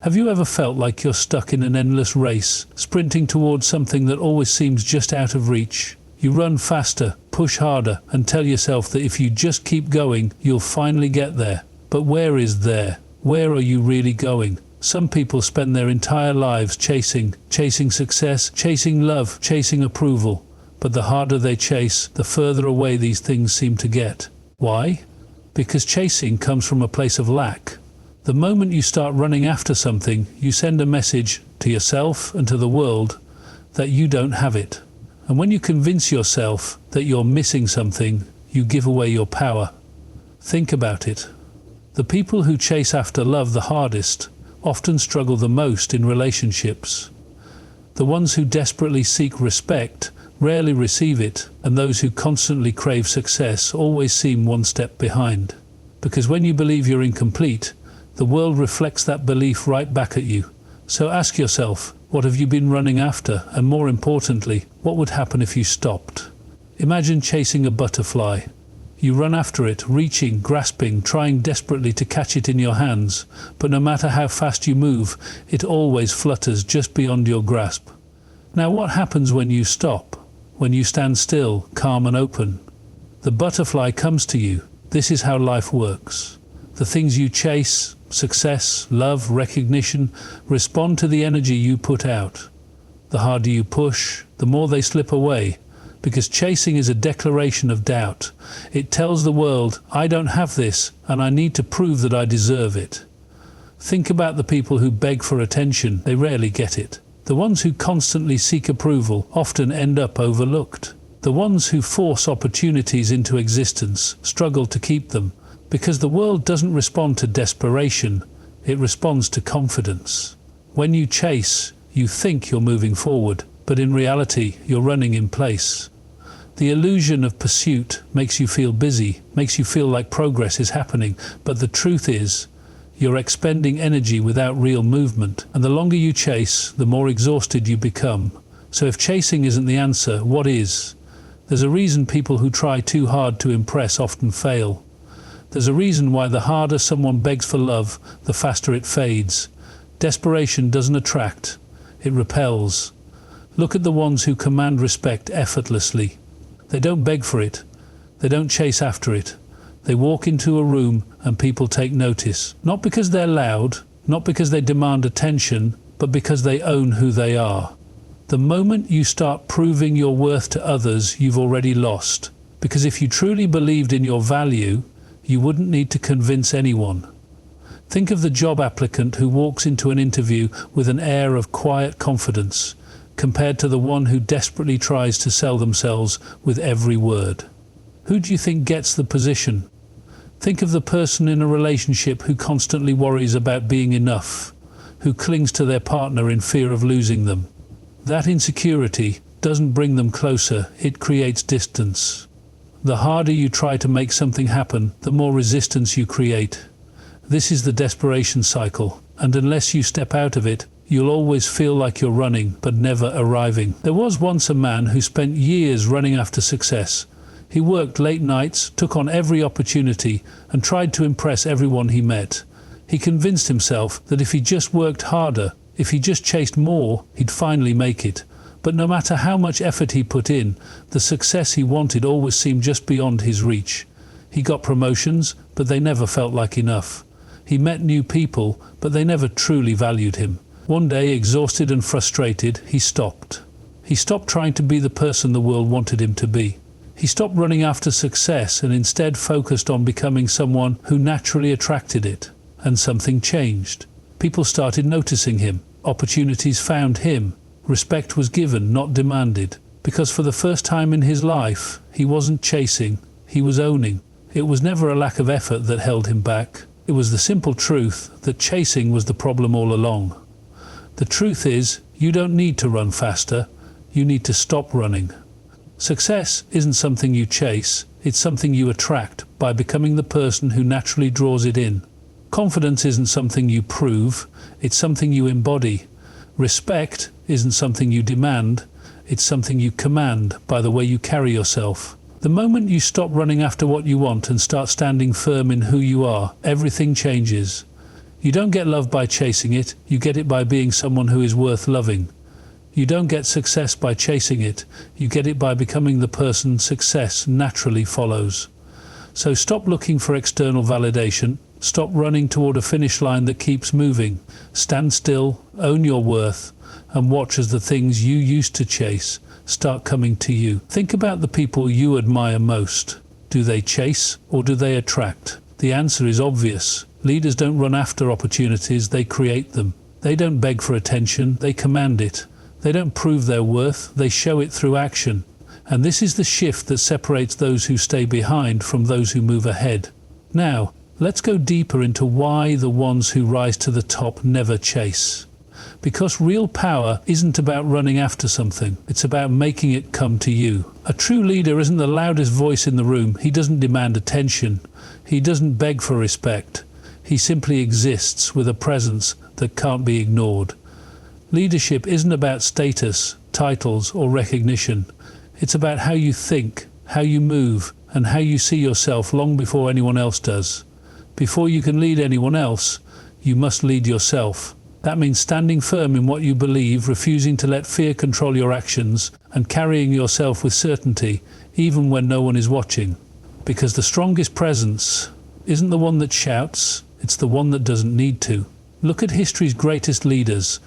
Have you ever felt like you're stuck in an endless race, sprinting towards something that always seems just out of reach? You run faster, push harder, and tell yourself that if you just keep going, you'll finally get there. But where is there? Where are you really going? Some people spend their entire lives chasing success, chasing love, chasing approval. But the harder they chase, the further away these things seem to get. Why? Because chasing comes from a place of lack. The moment you start running after something, you send a message to yourself and to the world that you don't have it. And when you convince yourself that you're missing something, you give away your power. Think about it. The people who chase after love the hardest often struggle the most in relationships. The ones who desperately seek respect rarely receive it, and those who constantly crave success always seem one step behind. Because when you believe you're incomplete, the world reflects that belief right back at you. So ask yourself, what have you been running after? And more importantly, what would happen if you stopped? Imagine chasing a butterfly. You run after it, reaching, grasping, trying desperately to catch it in your hands. But no matter how fast you move, it always flutters just beyond your grasp. Now what happens when you stop? When you stand still, calm and open? The butterfly comes to you. This is how life works. The things you chase, success, love, recognition, respond to the energy you put out. The harder you push, the more they slip away, because chasing is a declaration of doubt. It tells the world, I don't have this, and I need to prove that I deserve it. Think about the people who beg for attention. They rarely get it. The ones who constantly seek approval often end up overlooked. The ones who force opportunities into existence struggle to keep them. Because the world doesn't respond to desperation, it responds to confidence. When you chase, you think you're moving forward, but in reality, you're running in place. The illusion of pursuit makes you feel busy, makes you feel like progress is happening, but the truth is, you're expending energy without real movement, and the longer you chase, the more exhausted you become. So if chasing isn't the answer, what is? There's a reason people who try too hard to impress often fail. There's a reason why the harder someone begs for love, the faster it fades. Desperation doesn't attract, it repels. Look at the ones who command respect effortlessly. They don't beg for it, they don't chase after it. They walk into a room and people take notice. Not because they're loud, not because they demand attention, but because they own who they are. The moment you start proving your worth to others, you've already lost. Because if you truly believed in your value, you wouldn't need to convince anyone. Think of the job applicant who walks into an interview with an air of quiet confidence, compared to the one who desperately tries to sell themselves with every word. Who do you think gets the position? Think of the person in a relationship who constantly worries about being enough, who clings to their partner in fear of losing them. That insecurity doesn't bring them closer, it creates distance. The harder you try to make something happen, the more resistance you create. This is the desperation cycle, and unless you step out of it, you'll always feel like you're running, but never arriving. There was once a man who spent years running after success. He worked late nights, took on every opportunity, and tried to impress everyone he met. He convinced himself that if he just worked harder, if he just chased more, he'd finally make it. But no matter how much effort he put in, the success he wanted always seemed just beyond his reach. He got promotions, but they never felt like enough. He met new people, but they never truly valued him. One day, exhausted and frustrated, he stopped. He stopped trying to be the person the world wanted him to be. He stopped running after success and instead focused on becoming someone who naturally attracted it. And something changed. People started noticing him. Opportunities found him. Respect was given, not demanded, because for the first time in his life, he wasn't chasing, he was owning. It was never a lack of effort that held him back. It was the simple truth that chasing was the problem all along. The truth is, you don't need to run faster, you need to stop running. Success isn't something you chase, it's something you attract by becoming the person who naturally draws it in. Confidence isn't something you prove, it's something you embody. Respect isn't something you demand, it's something you command by the way you carry yourself. The moment you stop running after what you want and start standing firm in who you are, everything changes. You don't get love by chasing it, you get it by being someone who is worth loving. You don't get success by chasing it, you get it by becoming the person success naturally follows. So stop looking for external validation, stop running toward a finish line that keeps moving. Stand still, own your worth, and watch as the things you used to chase start coming to you. Think about the people you admire most. Do they chase or do they attract? The answer is obvious. Leaders don't run after opportunities, they create them. They don't beg for attention, they command it. They don't prove their worth, they show it through action. And this is the shift that separates those who stay behind from those who move ahead. Now, let's go deeper into why the ones who rise to the top never chase. Because real power isn't about running after something, it's about making it come to you. A true leader isn't the loudest voice in the room, he doesn't demand attention, he doesn't beg for respect. He simply exists with a presence that can't be ignored. Leadership isn't about status, titles, or recognition. It's about how you think, how you move, and how you see yourself long before anyone else does. Before you can lead anyone else, you must lead yourself. That means standing firm in what you believe, refusing to let fear control your actions, and carrying yourself with certainty, even when no one is watching. Because the strongest presence isn't the one that shouts, it's the one that doesn't need to. Look at history's greatest leaders.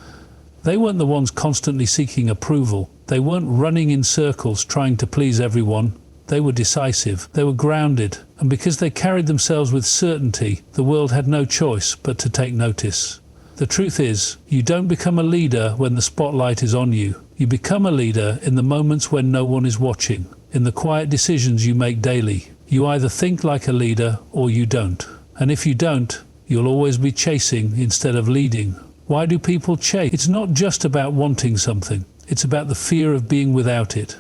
They weren't the ones constantly seeking approval. They weren't running in circles trying to please everyone. They were decisive. They were grounded. And because they carried themselves with certainty, the world had no choice but to take notice. The truth is, you don't become a leader when the spotlight is on you. You become a leader in the moments when no one is watching, in the quiet decisions you make daily. You either think like a leader or you don't. And if you don't, you'll always be chasing instead of leading. Why do people chase? It's not just about wanting something. It's about the fear of being without it.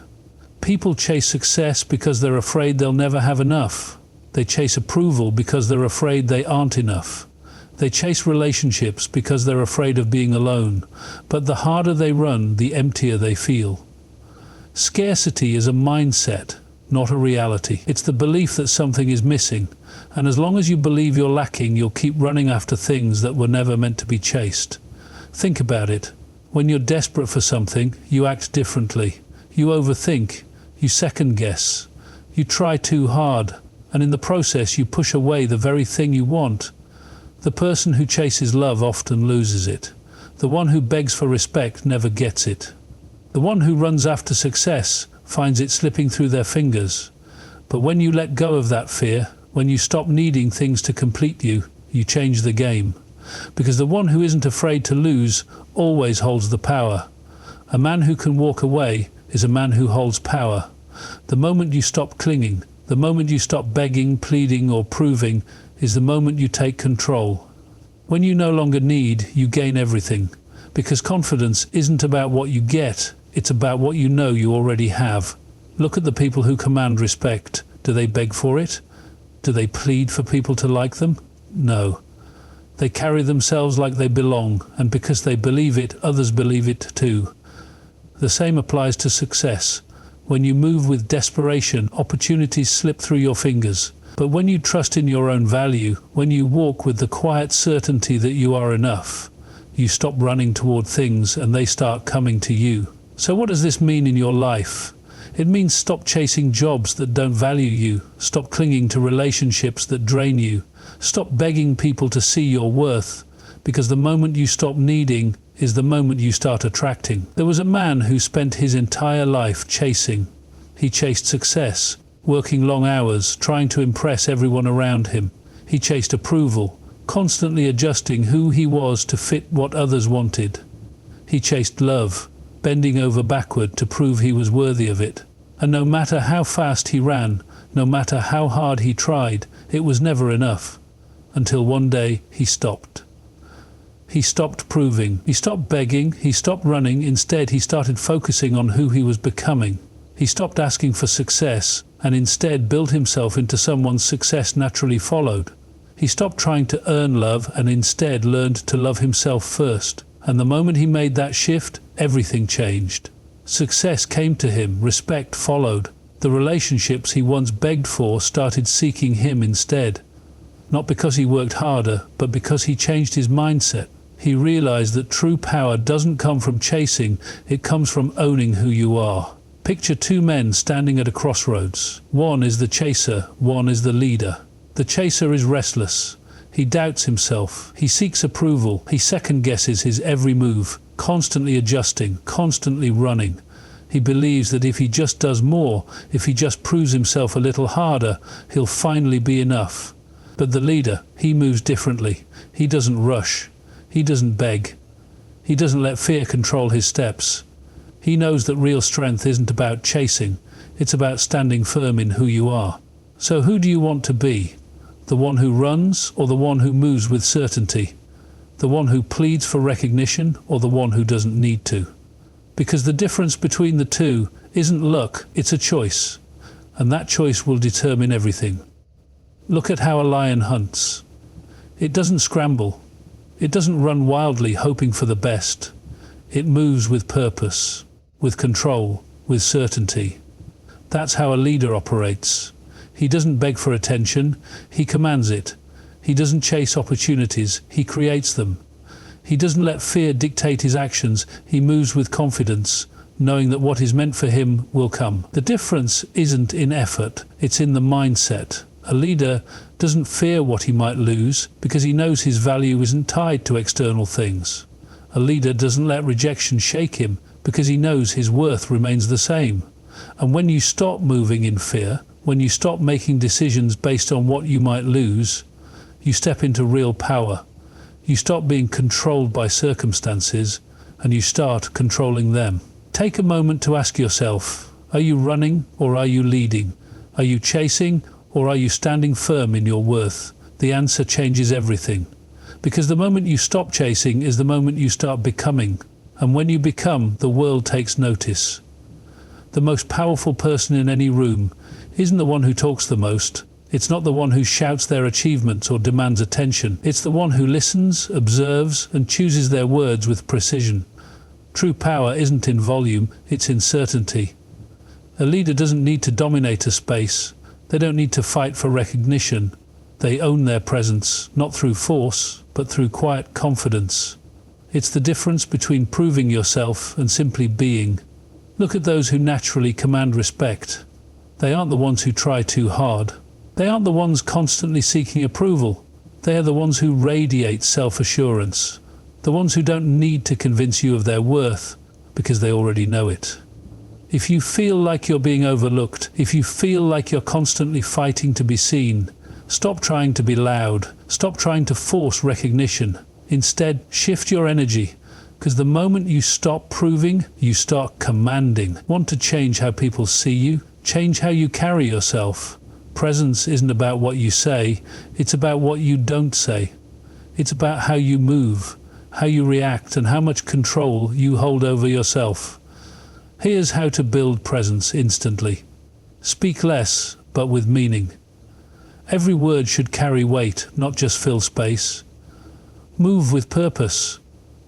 People chase success because they're afraid they'll never have enough. They chase approval because they're afraid they aren't enough. They chase relationships because they're afraid of being alone. But the harder they run, the emptier they feel. Scarcity is a mindset, not a reality. It's the belief that something is missing. And as long as you believe you're lacking, you'll keep running after things that were never meant to be chased. Think about it. When you're desperate for something, you act differently. You overthink. You second guess. You try too hard. And in the process, you push away the very thing you want. The person who chases love often loses it. The one who begs for respect never gets it. The one who runs after success finds it slipping through their fingers. But when you let go of that fear, when you stop needing things to complete you, you change the game. Because the one who isn't afraid to lose always holds the power. A man who can walk away is a man who holds power. The moment you stop clinging, the moment you stop begging, pleading, or proving, is the moment you take control. When you no longer need, you gain everything. Because confidence isn't about what you get, it's about what you know you already have. Look at the people who command respect. Do they beg for it? Do they plead for people to like them? No. They carry themselves like they belong, and because they believe it, others believe it too. The same applies to success. When you move with desperation, opportunities slip through your fingers. But when you trust in your own value, when you walk with the quiet certainty that you are enough, you stop running toward things and they start coming to you. So what does this mean in your life? It means stop chasing jobs that don't value you. Stop clinging to relationships that drain you. Stop begging people to see your worth. Because the moment you stop needing is the moment you start attracting. There was a man who spent his entire life chasing. He chased success, working long hours, trying to impress everyone around him. He chased approval, constantly adjusting who he was to fit what others wanted. He chased love, bending over backward to prove he was worthy of it. And no matter how fast he ran, no matter how hard he tried, it was never enough. Until one day he stopped. He stopped proving, he stopped begging, he stopped running. Instead, he started focusing on who he was becoming. He stopped asking for success and instead built himself into someone success naturally followed. He stopped trying to earn love and instead learned to love himself first. And the moment he made that shift, everything changed. Success came to him, respect followed. The relationships he once begged for started seeking him instead. not because he worked harder, but because he changed his mindset. He realized that true power doesn't come from chasing, it comes from owning who you are. Picture two men standing at a crossroads. One is the chaser, one is the leader. The chaser is restless. He doubts himself. He seeks approval. He second-guesses his every move, constantly adjusting, constantly running. He believes that if he just does more, if he just proves himself a little harder, he'll finally be enough. But the leader, he moves differently. He doesn't rush. He doesn't beg. He doesn't let fear control his steps. He knows that real strength isn't about chasing. It's about standing firm in who you are. So who do you want to be? The one who runs or the one who moves with certainty? The one who pleads for recognition or the one who doesn't need to? Because the difference between the two isn't luck, it's a choice. And that choice will determine everything. Look at how a lion hunts. It doesn't scramble. It doesn't run wildly hoping for the best. It moves with purpose, with control, with certainty. That's how a leader operates. He doesn't beg for attention, he commands it. He doesn't chase opportunities, he creates them. He doesn't let fear dictate his actions, he moves with confidence, knowing that what is meant for him will come. The difference isn't in effort, it's in the mindset. A leader doesn't fear what he might lose because he knows his value isn't tied to external things. A leader doesn't let rejection shake him because he knows his worth remains the same. And when you stop moving in fear, when you stop making decisions based on what you might lose, you step into real power. You stop being controlled by circumstances and you start controlling them. Take a moment to ask yourself, are you running or are you leading? Are you chasing or are you standing firm in your worth? The answer changes everything. Because the moment you stop chasing is the moment you start becoming. And when you become, the world takes notice. The most powerful person in any room isn't the one who talks the most. It's not the one who shouts their achievements or demands attention. It's the one who listens, observes, and chooses their words with precision. True power isn't in volume, it's in certainty. A leader doesn't need to dominate a space. They don't need to fight for recognition. They own their presence, not through force, but through quiet confidence. It's the difference between proving yourself and simply being. Look at those who naturally command respect. They aren't the ones who try too hard. They aren't the ones constantly seeking approval. They are the ones who radiate self-assurance. The ones who don't need to convince you of their worth, because they already know it. If you feel like you're being overlooked, if you feel like you're constantly fighting to be seen, stop trying to be loud. Stop trying to force recognition. Instead, shift your energy, because the moment you stop proving, you start commanding. Want to change how people see you? Change how you carry yourself. Presence isn't about what you say, it's about what you don't say. It's about how you move, how you react, and how much control you hold over yourself. Here's how to build presence instantly. Speak less, but with meaning. Every word should carry weight, not just fill space. Move with purpose.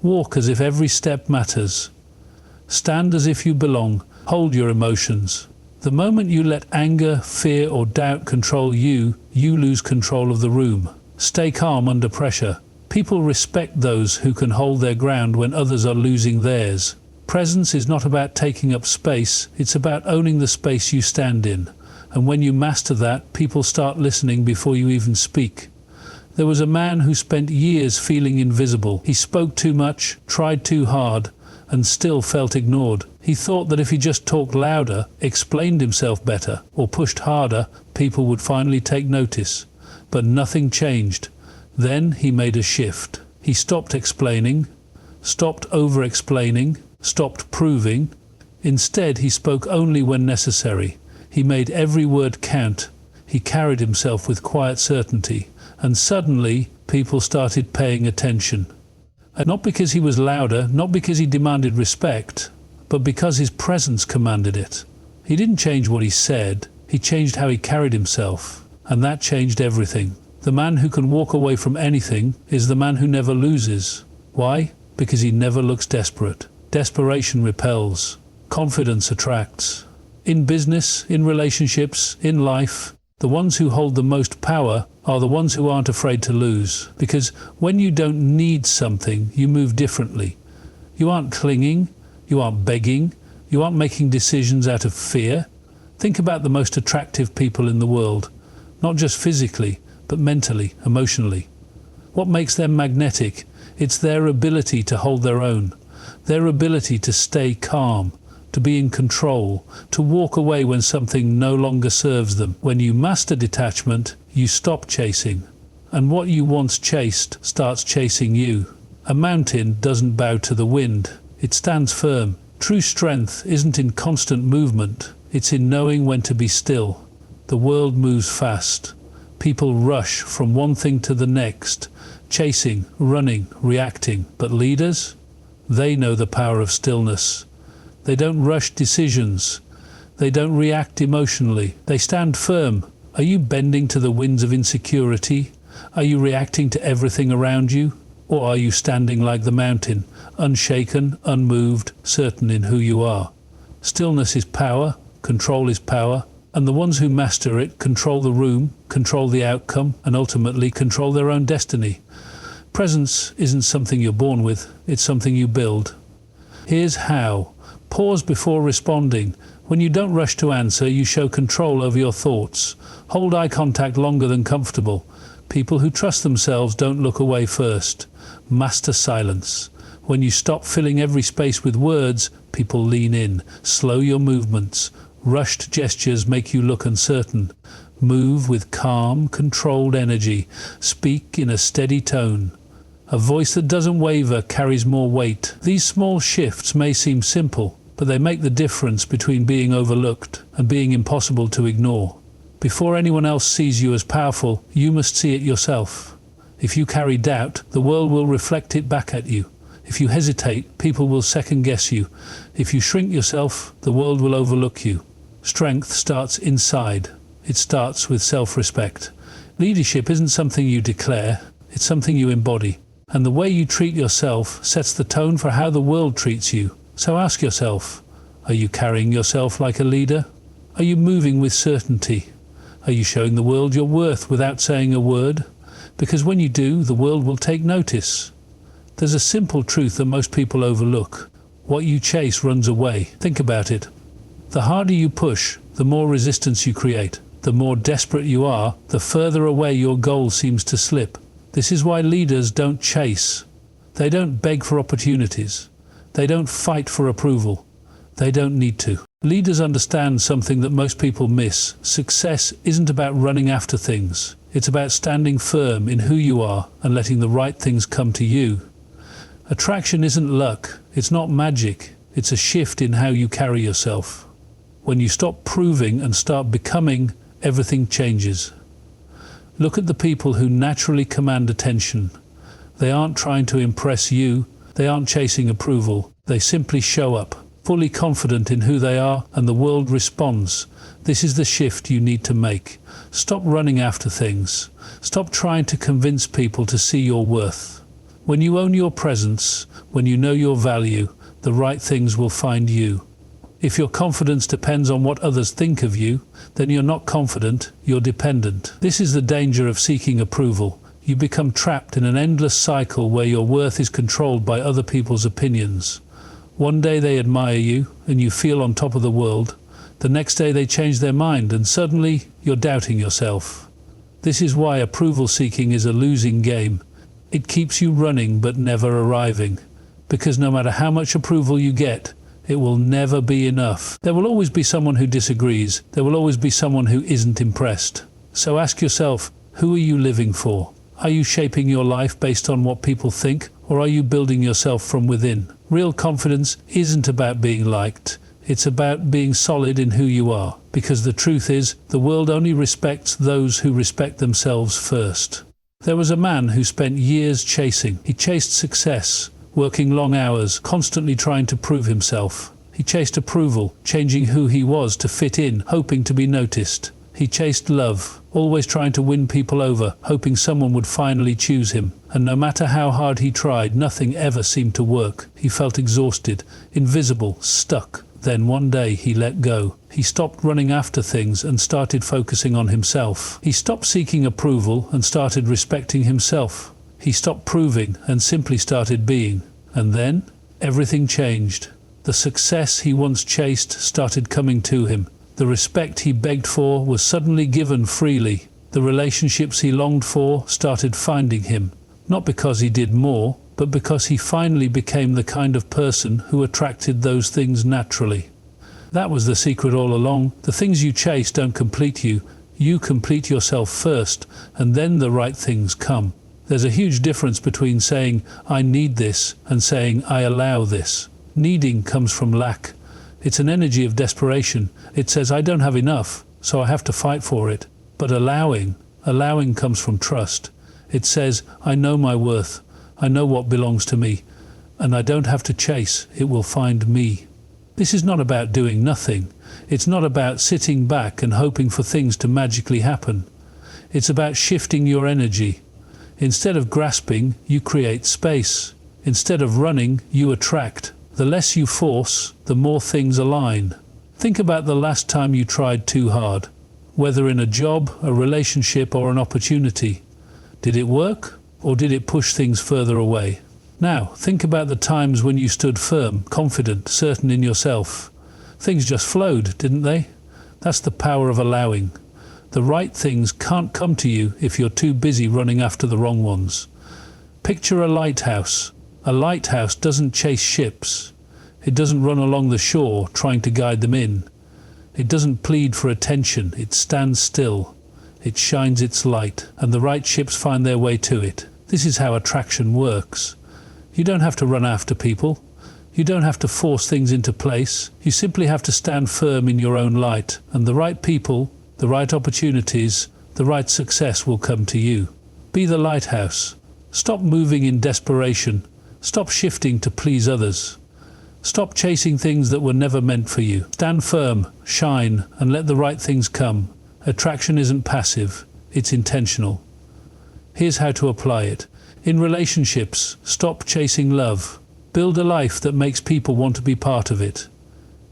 Walk as if every step matters. Stand as if you belong. Hold your emotions. The moment you let anger, fear, or doubt control you, you lose control of the room. Stay calm under pressure. People respect those who can hold their ground when others are losing theirs. Presence is not about taking up space, it's about owning the space you stand in. And when you master that, people start listening before you even speak. There was a man who spent years feeling invisible. He spoke too much, tried too hard, and still felt ignored. He thought that if he just talked louder, explained himself better, or pushed harder, people would finally take notice. But nothing changed. Then he made a shift. He stopped explaining, stopped over-explaining, stopped proving. Instead, he spoke only when necessary. He made every word count. He carried himself with quiet certainty. And suddenly, people started paying attention. And not because he was louder, not because he demanded respect, but because his presence commanded it. He didn't change what he said, he changed how he carried himself. And that changed everything. The man who can walk away from anything is the man who never loses. Why? Because he never looks desperate. Desperation repels. Confidence attracts. In business, in relationships, in life, The ones who hold the most power are the ones who aren't afraid to lose. Because when you don't need something, you move differently. You aren't clinging, you aren't begging, you aren't making decisions out of fear. Think about the most attractive people in the world, not just physically, but mentally, emotionally. What makes them magnetic? It's their ability to hold their own, their ability to stay calm, to be in control, to walk away when something no longer serves them. When you master detachment, you stop chasing, and what you once chased starts chasing you. A mountain doesn't bow to the wind, it stands firm. True strength isn't in constant movement, it's in knowing when to be still. The world moves fast. People rush from one thing to the next, chasing, running, reacting. But leaders? They know the power of stillness. They don't rush decisions. They don't react emotionally. They stand firm. Are you bending to the winds of insecurity? Are you reacting to everything around you? Or are you standing like the mountain, unshaken, unmoved, certain in who you are? Stillness is power, control is power, and the ones who master it control the room, control the outcome, and ultimately control their own destiny. Presence isn't something you're born with, it's something you build. Here's how. Pause before responding. When you don't rush to answer, you show control over your thoughts. Hold eye contact longer than comfortable. People who trust themselves don't look away first. Master silence. When you stop filling every space with words, people lean in. Slow your movements. Rushed gestures make you look uncertain. Move with calm, controlled energy. Speak in a steady tone. A voice that doesn't waver carries more weight. These small shifts may seem simple, but they make the difference between being overlooked and being impossible to ignore. Before anyone else sees you as powerful, you must see it yourself. If you carry doubt, the world will reflect it back at you. If you hesitate, people will second-guess you. If you shrink yourself, the world will overlook you. Strength starts inside. It starts with self-respect. Leadership isn't something you declare, it's something you embody. And the way you treat yourself sets the tone for how the world treats you. So ask yourself, are you carrying yourself like a leader? Are you moving with certainty? Are you showing the world your worth without saying a word? Because when you do, the world will take notice. There's a simple truth that most people overlook. What you chase runs away. Think about it. The harder you push, the more resistance you create. The more desperate you are, the further away your goal seems to slip. This is why leaders don't chase. They don't beg for opportunities. They don't fight for approval. They don't need to. Leaders understand something that most people miss. Success isn't about running after things. It's about standing firm in who you are and letting the right things come to you. Attraction isn't luck. It's not magic. It's a shift in how you carry yourself. When you stop proving and start becoming, everything changes. Look at the people who naturally command attention. They aren't trying to impress you. They aren't chasing approval. They simply show up, fully confident in who they are, and the world responds. This is the shift you need to make. Stop running after things. Stop trying to convince people to see your worth. When you own your presence, when you know your value, the right things will find you. If your confidence depends on what others think of you, then you're not confident, you're dependent. This is the danger of seeking approval. You become trapped in an endless cycle where your worth is controlled by other people's opinions. One day they admire you, and you feel on top of the world. The next day they change their mind, and suddenly you're doubting yourself. This is why approval seeking is a losing game. It keeps you running but never arriving. Because no matter how much approval you get, it will never be enough. There will always be someone who disagrees. There will always be someone who isn't impressed. So ask yourself, who are you living for? Are you shaping your life based on what people think, or are you building yourself from within? Real confidence isn't about being liked. It's about being solid in who you are. Because the truth is, the world only respects those who respect themselves first. There was a man who spent years chasing. He chased success, working long hours, constantly trying to prove himself. He chased approval, changing who he was to fit in, hoping to be noticed. He chased love, always trying to win people over, hoping someone would finally choose him. And no matter how hard he tried, nothing ever seemed to work. He felt exhausted, invisible, stuck. Then one day he let go. He stopped running after things and started focusing on himself. He stopped seeking approval and started respecting himself. He stopped proving and simply started being. And then everything changed. The success he once chased started coming to him. The respect he begged for was suddenly given freely. The relationships he longed for started finding him. Not because he did more, but because he finally became the kind of person who attracted those things naturally. That was the secret all along. The things you chase don't complete you. You complete yourself first, and then the right things come. There's a huge difference between saying, "I need this," and saying, "I allow this." Needing comes from lack. It's an energy of desperation. It says, "I don't have enough, so I have to fight for it." But allowing comes from trust. It says, "I know my worth. I know what belongs to me, and I don't have to chase, it will find me." This is not about doing nothing. It's not about sitting back and hoping for things to magically happen. It's about shifting your energy. Instead of grasping, you create space. Instead of running, you attract. The less you force, the more things align. Think about the last time you tried too hard, whether in a job, a relationship, or an opportunity. Did it work? Or did it push things further away? Now, think about the times when you stood firm, confident, certain in yourself. Things just flowed, didn't they? That's the power of allowing. The right things can't come to you if you're too busy running after the wrong ones. Picture a lighthouse. A lighthouse doesn't chase ships. It doesn't run along the shore trying to guide them in. It doesn't plead for attention. It stands still. It shines its light, and the right ships find their way to it. This is how attraction works. You don't have to run after people. You don't have to force things into place. You simply have to stand firm in your own light, and the right people, the right opportunities, the right success will come to you. Be the lighthouse. Stop moving in desperation. Stop shifting to please others. Stop chasing things that were never meant for you. Stand firm, shine, and let the right things come. Attraction isn't passive, it's intentional. Here's how to apply it. In relationships, stop chasing love. Build a life that makes people want to be part of it.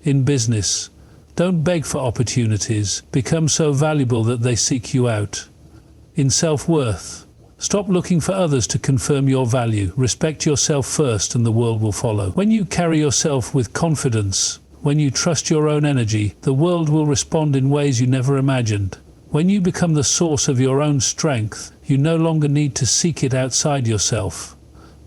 In business, don't beg for opportunities. Become so valuable that they seek you out. In self-worth, stop looking for others to confirm your value. Respect yourself first and the world will follow. When you carry yourself with confidence, when you trust your own energy, the world will respond in ways you never imagined. When you become the source of your own strength, you no longer need to seek it outside yourself.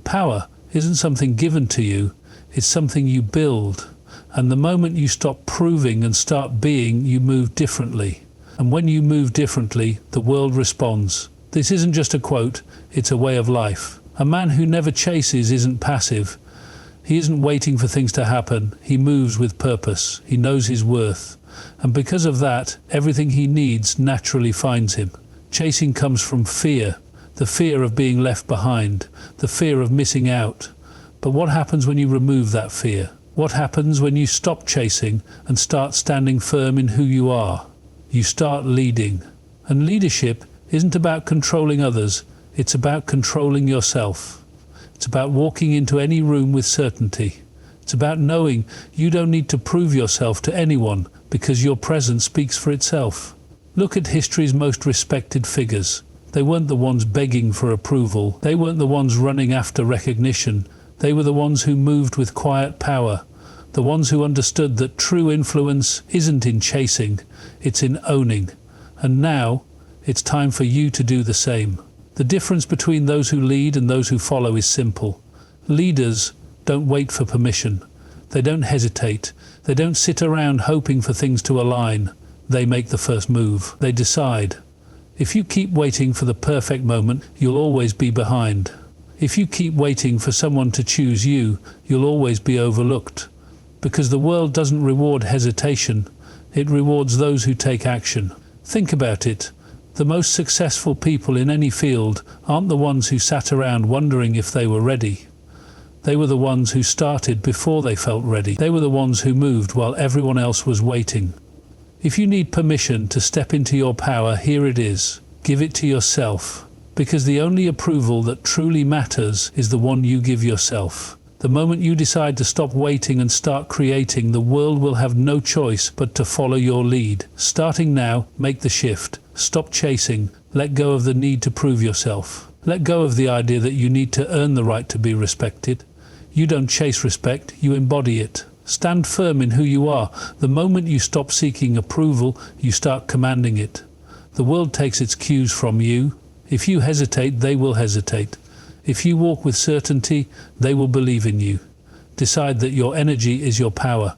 Power isn't something given to you, it's something you build. And the moment you stop proving and start being, you move differently. And when you move differently, the world responds. This isn't just a quote, it's a way of life. A man who never chases isn't passive. He isn't waiting for things to happen. He moves with purpose. He knows his worth. And because of that, everything he needs naturally finds him. Chasing comes from fear. The fear of being left behind. The fear of missing out. But what happens when you remove that fear? What happens when you stop chasing and start standing firm in who you are? You start leading. And leadership isn't about controlling others. It's about controlling yourself. It's about walking into any room with certainty. It's about knowing you don't need to prove yourself to anyone because your presence speaks for itself. Look at history's most respected figures. They weren't the ones begging for approval. They weren't the ones running after recognition. They were the ones who moved with quiet power. The ones who understood that true influence isn't in chasing, it's in owning. And now, it's time for you to do the same. The difference between those who lead and those who follow is simple. Leaders don't wait for permission. They don't hesitate. They don't sit around hoping for things to align. They make the first move. They decide. If you keep waiting for the perfect moment, you'll always be behind. If you keep waiting for someone to choose you, you'll always be overlooked. Because the world doesn't reward hesitation, it rewards those who take action. Think about it. The most successful people in any field aren't the ones who sat around wondering if they were ready. They were the ones who started before they felt ready. They were the ones who moved while everyone else was waiting. If you need permission to step into your power, here it is. Give it to yourself. Because the only approval that truly matters is the one you give yourself. The moment you decide to stop waiting and start creating, the world will have no choice but to follow your lead. Starting now, make the shift. Stop chasing. Let go of the need to prove yourself. Let go of the idea that you need to earn the right to be respected. You don't chase respect, you embody it. Stand firm in who you are. The moment you stop seeking approval, you start commanding it. The world takes its cues from you. If you hesitate, they will hesitate. If you walk with certainty, they will believe in you. Decide that your energy is your power.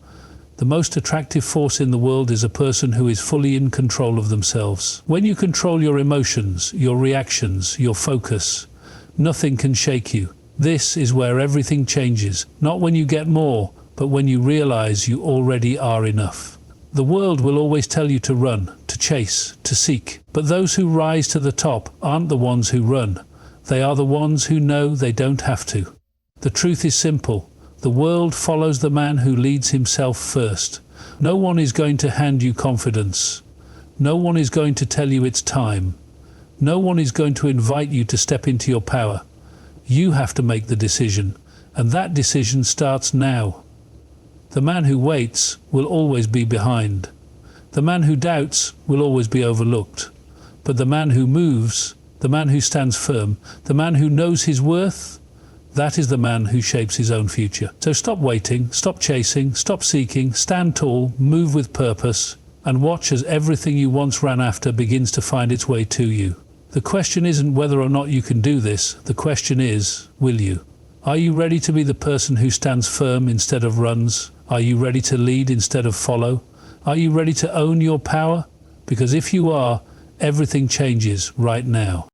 The most attractive force in the world is a person who is fully in control of themselves. When you control your emotions, your reactions, your focus, nothing can shake you. This is where everything changes, not when you get more, but when you realize you already are enough. The world will always tell you to run, to chase, to seek. But those who rise to the top aren't the ones who run. They are the ones who know they don't have to. The truth is simple. The world follows the man who leads himself first. No one is going to hand you confidence. No one is going to tell you it's time. No one is going to invite you to step into your power. You have to make the decision, and that decision starts now. The man who waits will always be behind. The man who doubts will always be overlooked. But the man who moves, the man who stands firm, the man who knows his worth, that is the man who shapes his own future. So stop waiting, stop chasing, stop seeking, stand tall, move with purpose, and watch as everything you once ran after begins to find its way to you. The question isn't whether or not you can do this, the question is, will you? Are you ready to be the person who stands firm instead of runs? Are you ready to lead instead of follow? Are you ready to own your power? Because if you are, everything changes right now.